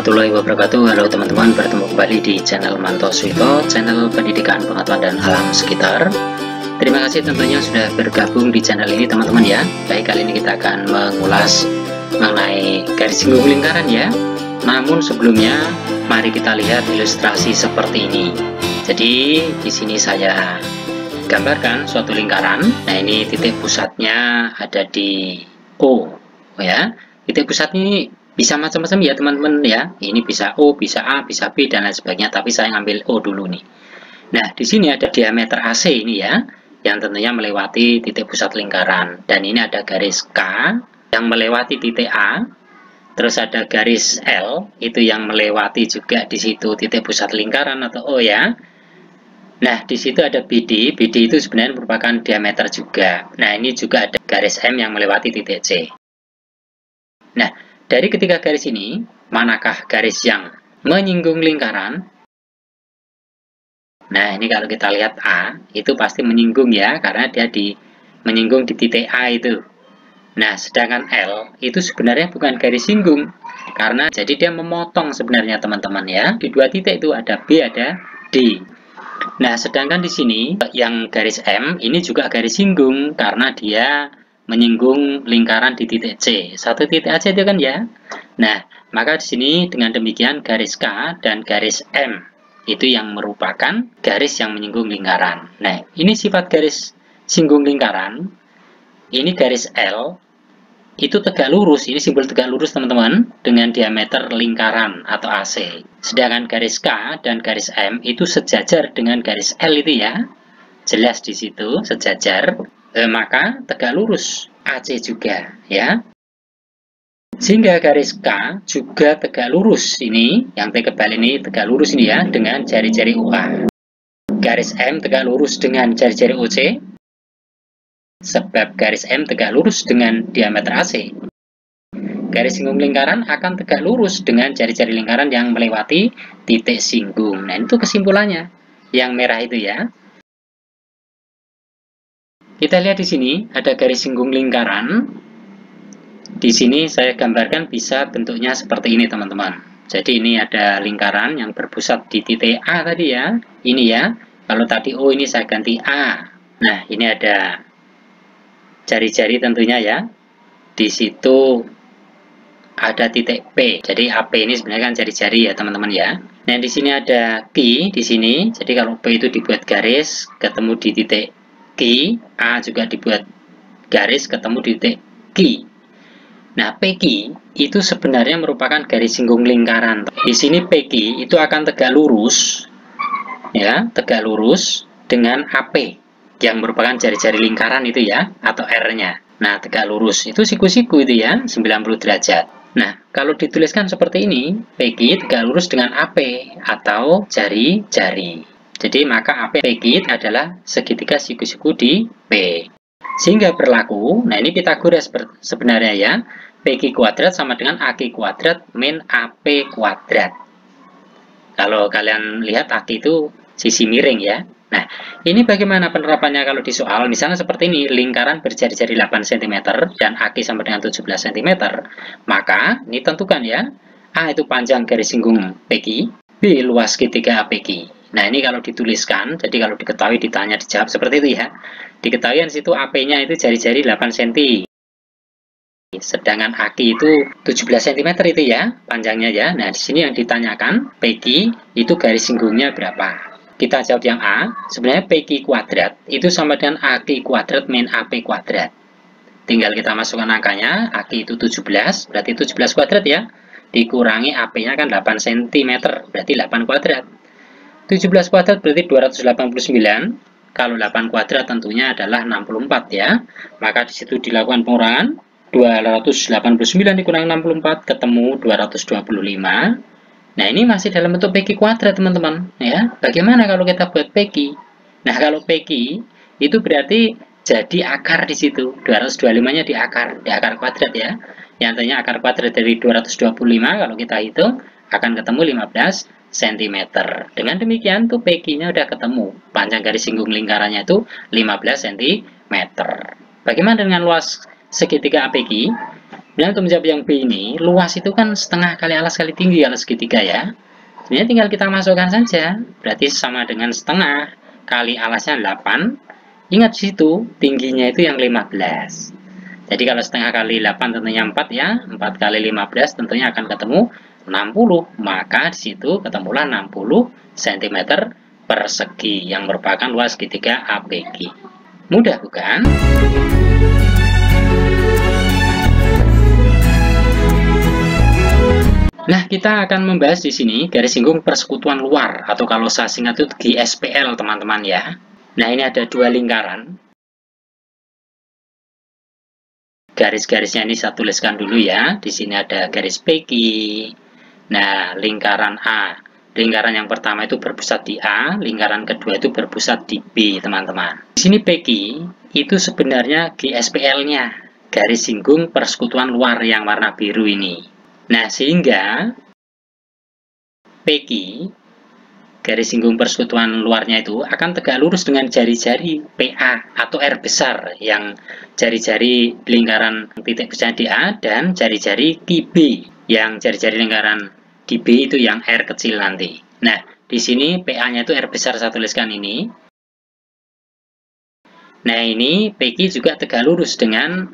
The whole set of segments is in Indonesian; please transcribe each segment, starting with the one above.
warahmatullahi wabarakatuh. Halo teman-teman, bertemu kembali di channel Manto Suito, channel pendidikan pengetahuan dan alam sekitar. Terima kasih tentunya sudah bergabung di channel ini teman-teman ya. Baik, kali ini kita akan mengulas mengenai garis singgung lingkaran ya. Namun sebelumnya, mari kita lihat ilustrasi seperti ini. Jadi di sini saya gambarkan suatu lingkaran. Nah, ini titik pusatnya ada di O ya. Titik pusat ini bisa macam-macam ya teman-teman ya. Ini bisa O, bisa A, bisa B dan lain sebagainya. Tapi saya ngambil O dulu nih. Nah, di sini ada diameter AC ini ya, yang tentunya melewati titik pusat lingkaran. Dan ini ada garis K yang melewati titik A. Terus ada garis L itu yang melewati juga di situ titik pusat lingkaran atau O ya. Nah, di situ ada BD. BD itu sebenarnya merupakan diameter juga. Nah, ini juga ada garis M yang melewati titik C. Nah, dari ketiga garis ini, manakah garis yang menyinggung lingkaran? Nah, ini kalau kita lihat A, itu pasti menyinggung ya, karena dia menyinggung di titik A itu. Nah, sedangkan L, itu sebenarnya bukan garis singgung, karena jadi dia memotong sebenarnya teman-teman ya. Di dua titik itu ada B, ada D. Nah, sedangkan di sini, yang garis M, ini juga garis singgung, karena dia menyinggung lingkaran di titik C. Satu titik aja itu kan ya. Nah, maka di sini dengan demikian garis K dan garis M itu yang merupakan garis yang menyinggung lingkaran. Nah, ini sifat garis singgung lingkaran. Ini garis L itu tegak lurus, ini simbol tegak lurus teman-teman, dengan diameter lingkaran atau AC. Sedangkan garis K dan garis M itu sejajar dengan garis L itu ya. Jelas di situ sejajar. Maka tegak lurus AC juga ya, sehingga garis K juga tegak lurus ini, yang T kebal ini tegak lurus ini ya, dengan jari-jari OA. Garis M tegak lurus dengan jari-jari OC, sebab garis M tegak lurus dengan diameter AC. Garis singgung lingkaran akan tegak lurus dengan jari-jari lingkaran yang melewati titik singgung. Nah, itu kesimpulannya yang merah itu ya. Kita lihat di sini ada garis singgung lingkaran. Di sini saya gambarkan bisa bentuknya seperti ini teman-teman. Jadi ini ada lingkaran yang berpusat di titik A tadi ya. Ini ya. Kalau tadi O ini saya ganti A. Nah, ini ada jari-jari tentunya ya. Di situ ada titik P. Jadi AP ini sebenarnya kan jari-jari ya teman-teman ya. Nah, di sini ada Q di sini. Jadi kalau P itu dibuat garis ketemu di titik Q, A juga dibuat garis ketemu di titik Q. Nah, PQ itu sebenarnya merupakan garis singgung lingkaran. Di sini PQ itu akan tegak lurus, ya, tegak lurus dengan AP yang merupakan jari-jari lingkaran itu ya, atau R-nya. Nah, tegak lurus itu siku-siku itu ya, 90 derajat. Nah, kalau dituliskan seperti ini, PQ tegak lurus dengan AP atau jari-jari. Jadi maka AP PQ adalah segitiga siku-siku di P. Sehingga berlaku, nah ini Pythagoras sebenarnya ya, PQ kuadrat sama dengan AQ kuadrat min AP kuadrat. Kalau kalian lihat AQ itu sisi miring ya. Nah, ini bagaimana penerapannya kalau di soal? Misalnya seperti ini, lingkaran berjari-jari 8 cm dan AQ sama dengan 17 cm. Maka, ini tentukan ya, A itu panjang garis singgung PQ, B luas segitiga APQ. Nah, ini kalau dituliskan, jadi kalau diketahui ditanya dijawab seperti itu ya. Diketahui di situ AP-nya itu jari-jari 8 cm. Sedangkan AQ itu 17 cm itu ya, panjangnya ya. Nah, di sini yang ditanyakan, PQ itu garis singgungnya berapa? Kita jawab yang A, sebenarnya PQ kuadrat itu sama dengan AQ kuadrat min AP kuadrat. Tinggal kita masukkan angkanya, AQ itu 17, berarti 17 kuadrat ya. Dikurangi AP-nya kan 8 cm, berarti 8 kuadrat. 17 kuadrat berarti 289. Kalau 8 kuadrat tentunya adalah 64 ya. Maka di situ dilakukan pengurangan. 289 dikurangi 64 ketemu 225. Nah, ini masih dalam bentuk PQ kuadrat teman-teman ya. Bagaimana kalau kita buat PQ? Nah, kalau PQ itu berarti jadi akar di situ. 225-nya di akar kuadrat ya. Yang artinya akar kuadrat dari 225 kalau kita hitung akan ketemu 15 cm. Dengan demikian tuh PQ-nya udah ketemu. Panjang garis singgung lingkarannya itu 15 cm. Bagaimana dengan luas segitiga APQ? Nah, untuk menjawab yang B ini, luas itu kan setengah kali alas kali tinggi kalau segitiga ya. Sebenarnya tinggal kita masukkan saja. Berarti sama dengan setengah kali alasnya 8. Ingat di situ, tingginya itu yang 15. Jadi kalau setengah kali 8 tentunya 4 ya. 4 kali 15 tentunya akan ketemu 60. Maka di situ ketemulah 60 cm persegi yang merupakan luas segitiga ABG. Mudah bukan? Nah, kita akan membahas di sini garis singgung persekutuan luar, atau kalau saya singkat itu GSPL, teman-teman ya. Nah, ini ada dua lingkaran. Garis-garisnya ini saya tuliskan dulu ya. Di sini ada garis PQ. Nah, lingkaran A. Lingkaran yang pertama itu berpusat di A, lingkaran kedua itu berpusat di B, teman-teman. Di sini PQ itu sebenarnya GSPL-nya, garis singgung persekutuan luar yang warna biru ini. Nah, sehingga PQ, garis singgung persekutuan luarnya itu akan tegak lurus dengan jari-jari PA atau R besar, yang jari-jari lingkaran titik pusat di A dan jari-jari QB, yang jari-jari lingkaran di B itu yang R kecil nanti. Nah, di sini PA-nya itu R besar, saya tuliskan ini. Nah, ini PQ juga tegak lurus dengan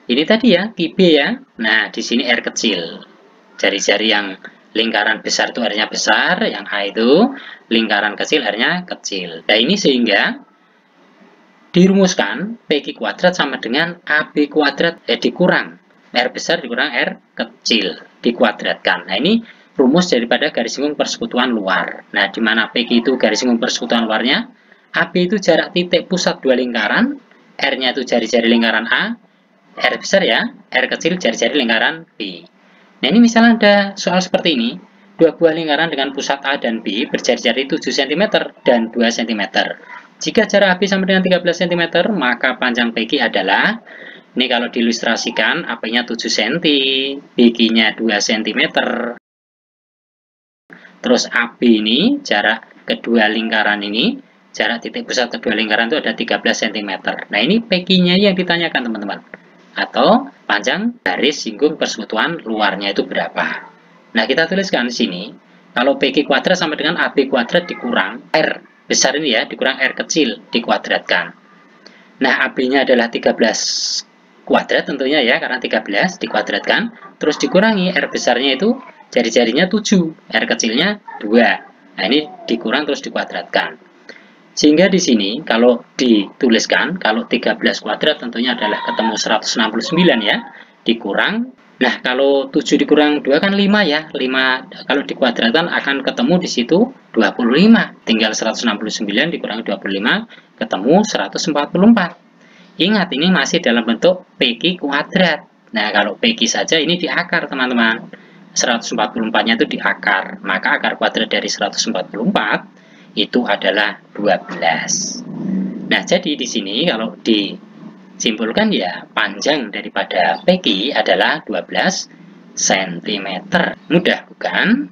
ini tadi ya, QB ya. Nah, di sini R kecil. Jari-jari yang lingkaran besar itu R-nya besar, yang A itu lingkaran kecil R-nya kecil. Nah, ini sehingga dirumuskan PQ kuadrat sama dengan AB kuadrat dikurang R besar dikurang R kecil dikuadratkan. Nah, ini rumus daripada garis singgung persekutuan luar. Nah, di mana PQ itu garis singgung persekutuan luarnya, AB itu jarak titik pusat dua lingkaran, R-nya itu jari-jari lingkaran A, R besar ya, R kecil jari-jari lingkaran B. Nah, ini misalnya ada soal seperti ini, dua buah lingkaran dengan pusat A dan B berjari-jari 7 cm dan 2 cm. Jika jarak AB sama dengan 13 cm, maka panjang PQ adalah, ini kalau diilustrasikan, AB-nya 7 cm, BQ-nya 2 cm, terus AB ini, jarak kedua lingkaran ini, jarak titik pusat kedua lingkaran itu ada 13 cm. Nah, ini PQ-nya yang ditanyakan, teman-teman. Atau panjang garis singgung persekutuan luarnya itu berapa. Nah, kita tuliskan di sini, kalau PQ kuadrat sama dengan AB kuadrat dikurang R besar ini ya, dikurang R kecil dikuadratkan. Nah, AB-nya adalah 13 kuadrat tentunya ya, karena 13 dikuadratkan, terus dikurangi R besarnya itu jari-jarinya 7, R kecilnya 2. Nah, ini dikurang terus dikuadratkan. Sehingga di sini kalau dituliskan, kalau 13 kuadrat tentunya adalah ketemu 169 ya, dikurang. Nah, kalau 7 dikurang 2 kan 5 ya. 5 kalau dikuadratkan akan ketemu di situ 25. Tinggal 169 dikurangi 25 ketemu 144. Ingat, ini masih dalam bentuk PQ kuadrat. Nah, kalau PQ saja ini di akar, teman-teman. 144-nya itu di akar. Maka akar kuadrat dari 144 itu adalah 12. Nah, jadi di sini kalau disimpulkan ya, panjang daripada PQ adalah 12 cm. Mudah bukan?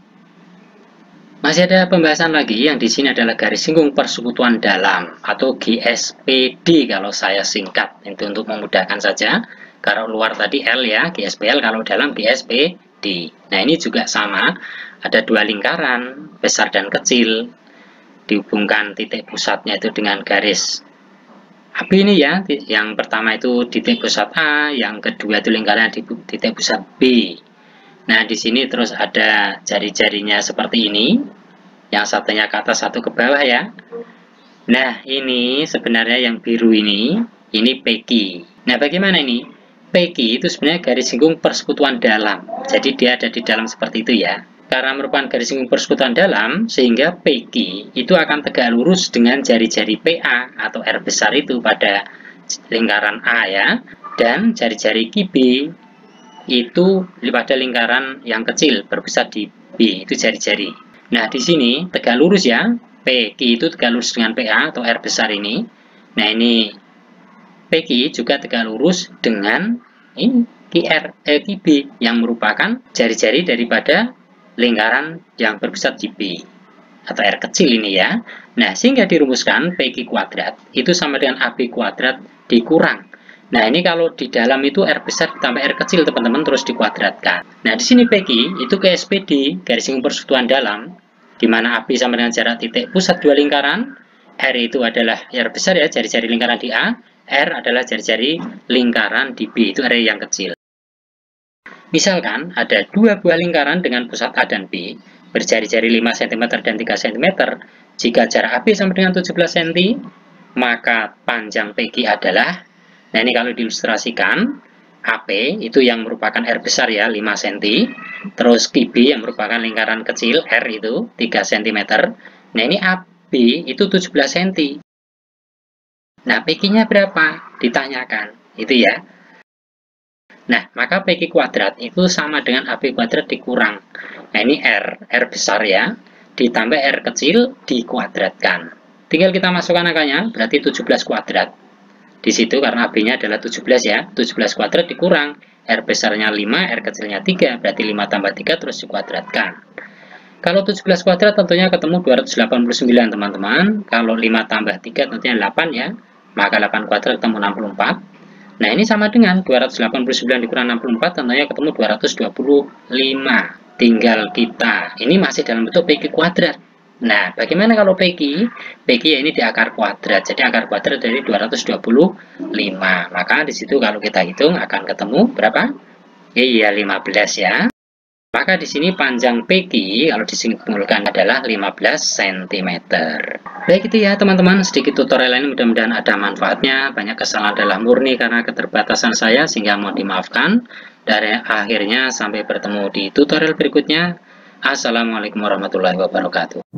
Masih ada pembahasan lagi, yang di sini adalah garis singgung persekutuan dalam atau GSPD kalau saya singkat. Itu untuk memudahkan saja. Kalau luar tadi L ya, GSPL, kalau dalam GSPD. Nah, ini juga sama, ada dua lingkaran, besar dan kecil. Dihubungkan titik pusatnya itu dengan garis AB ini ya, yang pertama itu titik pusat A, yang kedua itu lingkaran di titik pusat B. Nah, di sini terus ada jari-jarinya seperti ini, yang satunya ke atas, satu ke bawah ya. Nah, ini sebenarnya yang biru ini PQ. Nah, bagaimana ini? PQ itu sebenarnya garis singgung persekutuan dalam, jadi dia ada di dalam seperti itu ya. Karena merupakan garis singgung persekutuan dalam, sehingga PQ itu akan tegak lurus dengan jari-jari PA atau R besar itu pada lingkaran A ya, dan jari-jari QB itu pada lingkaran yang kecil berpusat di B, itu jari-jari. Nah, di sini tegak lurus ya, PQ itu tegak lurus dengan PA atau R besar ini. Nah, ini PQ juga tegak lurus dengan ini QB yang merupakan jari-jari daripada lingkaran yang berpusat di B atau R kecil ini ya. Nah, sehingga dirumuskan PQ kuadrat itu sama dengan AB kuadrat dikurang Nah, ini kalau di dalam itu R besar ditambah R kecil, teman-teman, terus dikuadratkan. Nah, di sini PQ itu ke SPD, garis singgung persekutuan dalam, di mana AB sama dengan jarak titik pusat dua lingkaran. R itu adalah R besar ya, jari-jari lingkaran di A. R adalah jari-jari lingkaran di B, itu R yang kecil. Misalkan ada dua buah lingkaran dengan pusat A dan B, berjari-jari 5 cm dan 3 cm. Jika jarak AB sama dengan 17 cm, maka panjang PQ adalah, nah ini kalau diilustrasikan, AP itu yang merupakan R besar ya, 5 cm, terus QB yang merupakan lingkaran kecil, R itu 3 cm. Nah ini AB itu 17 cm. Nah PQ-nya berapa? Ditanyakan, itu ya. Nah, maka PQ kuadrat itu sama dengan AB kuadrat dikurang. Nah, ini R besar ya, ditambah R kecil dikuadratkan. Tinggal kita masukkan angkanya, berarti 17 kuadrat. Di situ karena AB-nya adalah 17 ya, 17 kuadrat dikurang. R besarnya 5, R kecilnya 3, berarti 5 tambah 3 terus dikuadratkan. Kalau 17 kuadrat tentunya ketemu 289 teman-teman. Kalau 5 tambah 3 tentunya 8 ya, maka 8 kuadrat ketemu 64. Nah, ini sama dengan 289 dikurang 64, tentunya ketemu 225. Tinggal kita, ini masih dalam bentuk PQ kuadrat. Nah, bagaimana kalau PQ? PQ ya ini di akar kuadrat, jadi akar kuadrat dari 225. Maka di situ kalau kita hitung akan ketemu berapa? Iya, 15 ya. Maka di sini panjang PQ kalau disimpulkan adalah 15 cm. Baik itu ya teman-teman, sedikit tutorial ini mudah-mudahan ada manfaatnya. Banyak kesalahan adalah murni karena keterbatasan saya sehingga mohon dimaafkan. Dari akhirnya sampai bertemu di tutorial berikutnya. Assalamualaikum warahmatullahi wabarakatuh.